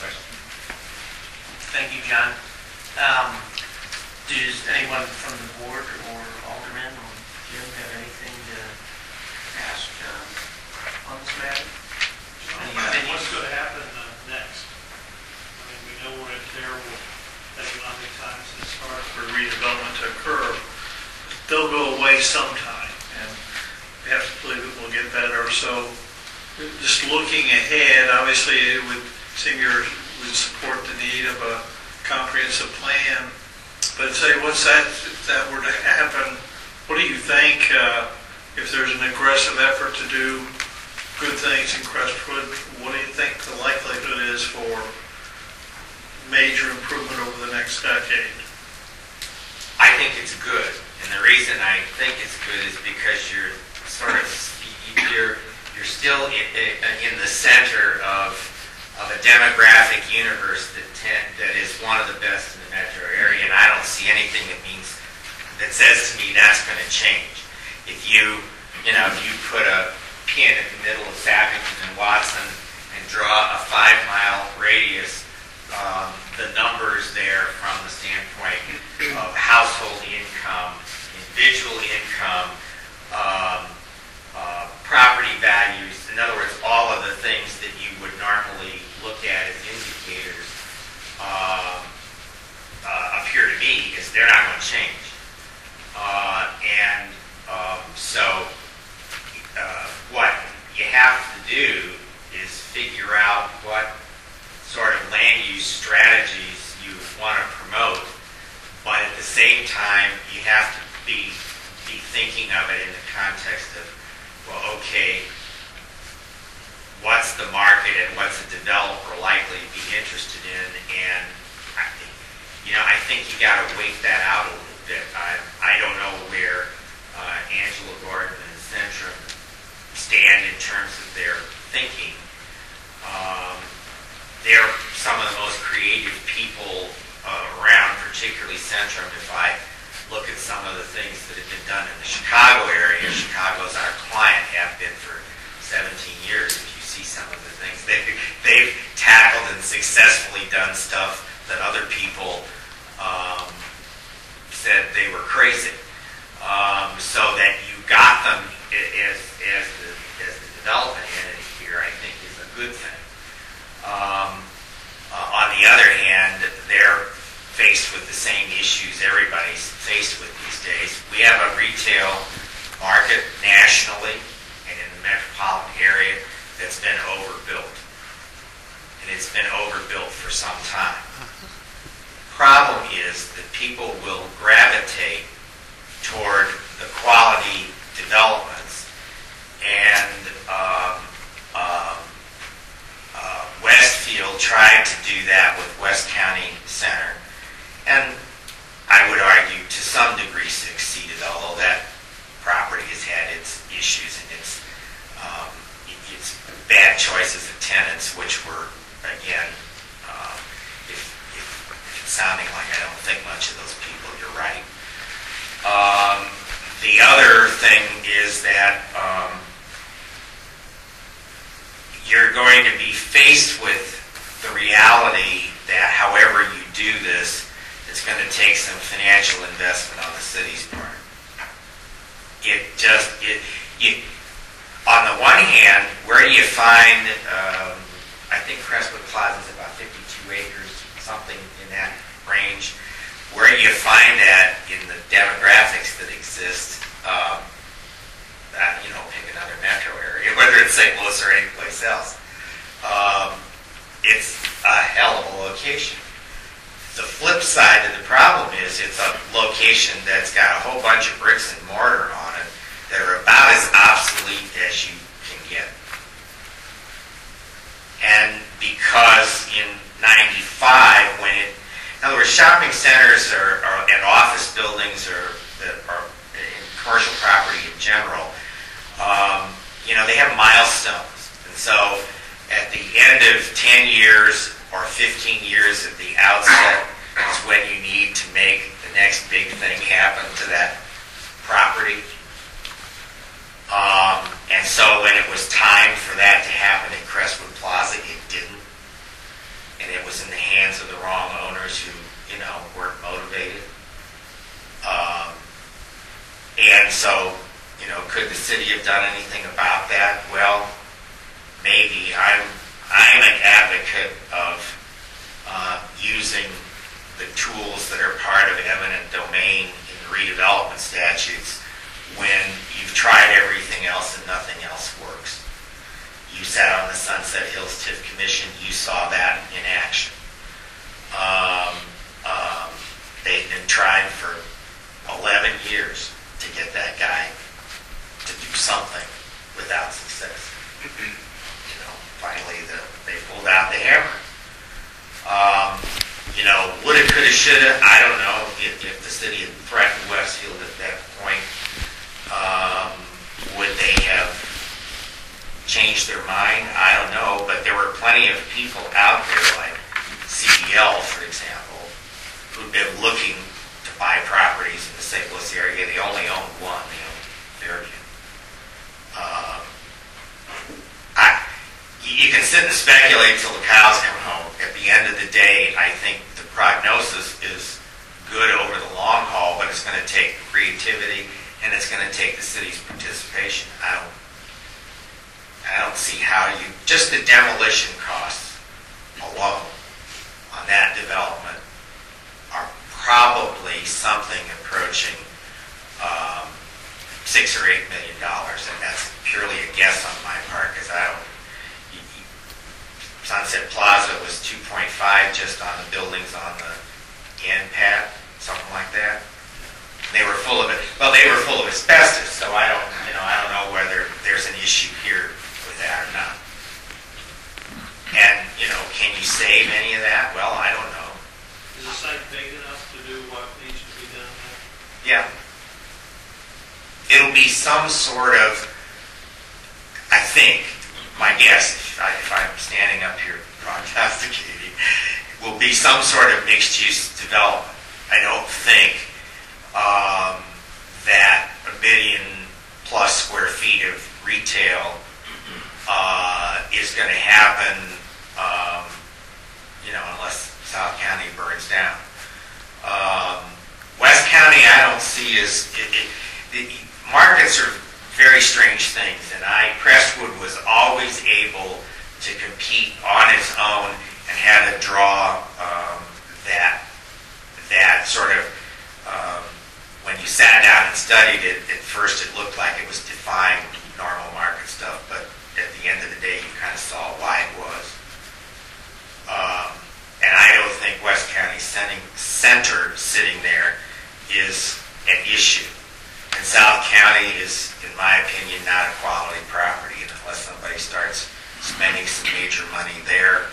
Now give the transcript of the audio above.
questions. Thank you, John. Does anyone from the board or Alderman or Jim have anything to ask on this matter? What's going to happen next? I mean, we know we're in terrible economic times and it's hard for redevelopment to occur. They'll go away sometime, and we have to believe it will get better. So just looking ahead, obviously it would seem you would support the need of a comprehensive plan. But say, what's that, if that were to happen, what do you think, if there's an aggressive effort to do good things in Crestwood, what do you think the likelihood is for major improvement over the next decade? I think it's good, and the reason I think it's good is because you're still in the center of a demographic universe that is one of the best in the metro area, and I don't see anything that says to me that's going to change. If you put a pin in the middle of Savington and Watson and draw a 5-mile radius, the numbers there from the standpoint of household income, individual income, property values, in other words, all of the things that you would normally look at as indicators appear to me is they're not going to change. So what you have to do is figure out what sort of land use strategies you want to promote, but at the same time you have to be thinking of it in the context of, well, okay, what's the market and what's a developer likely to be interested in? And I think you got to wait that out a little bit. I don't know where Angela Gordon and Centrum stand in terms of their thinking. They're some of the most creative people around, particularly Centrum. If I look at some of the things that have been done in the Chicago area, Chicago's our client, have been for 17 years. If you see some of the things, they've tackled and successfully done stuff that other people said they were crazy. So that you got them as the development entity here, I think is a good thing. On the other hand, they're faced with the same issues everybody's faced with these days. We have a retail market nationally and in the metropolitan area that's been overbuilt. And it's been overbuilt for some time. Problem is that people will gravitate toward the quality developments, and Westfield tried to do that with West County Center, and I would argue to some degree succeeded, although that property has had its issues and its bad choices of tenants, which were, again, if it's sounding like I don't think much of those people, you're right. The other thing is that you're going to be faced with the reality that however you do this, it's going to take some financial investment on the city's part. On the one hand, where do you find, I think Crestwood Plaza is about 52 acres, something in that range. Where do you find that in the demographics that exist? Pick another metro area, whether it's St. Louis or anyplace else. It's a hell of a location. The flip side of the problem is it's a location that's got a whole bunch of bricks and mortar on it that are about as obsolete as you can get. And because in '95, in other words, shopping centers and office buildings that are in commercial property in general, they have milestones. And so at the end of 10 years or 15 years at the outset is when you need to make the next big thing happen to that property. And so when it was time for that to happen at Crestwood Plaza, it didn't. And it city have done anything about that? Well, maybe. I'm an advocate of using the tools that are part of eminent domain in redevelopment statutes when you've tried everything else and nothing else works. You sat on the Sunset Hills TIF Commission, you saw that in action. They've been trying for 11 years to get that guy to do something without success. Finally they pulled out the hammer. Woulda, coulda, shoulda, I don't know if the city had threatened Westfield at that point, would they have changed their mind? I don't know, but there were plenty of people out there, like CDL, for example, who'd been looking to buy properties in the St. Louis area. They only owned one, they owned Fairview. You can sit and speculate till the cows come home. At the end of the day, I think the prognosis is good over the long haul, but it's going to take creativity and it's going to take the city's participation. I don't see how just the demolition costs alone on that development are probably something approaching $6 or $8 million, and that's purely a guess on my part because I don't. Sunset Plaza was 2.5 just on the buildings on the end pad, something like that. They were full of it. Well, they were full of asbestos, so I don't know whether there's an issue here with that or not. And can you save any of that? Well, I don't know. Is the site big enough to do what needs to be done there? Yeah. It'll be some sort of, I think, my guess, if I'm standing up here prognosticating, will be some sort of mixed-use development. I don't think that 1 million plus square feet of retail is going to happen, unless South County burns down. West County, I don't see as the markets are very strange things, and Crestwood was always able to compete on its own and had to draw that sort of, when you sat down and studied it, at first it looked like it was defying normal market stuff, but at the end of the day you kind of saw why it was. And I don't think West County Center sitting there is an issue. And South County is, in my opinion, not a quality property, and unless somebody starts spending some major money there,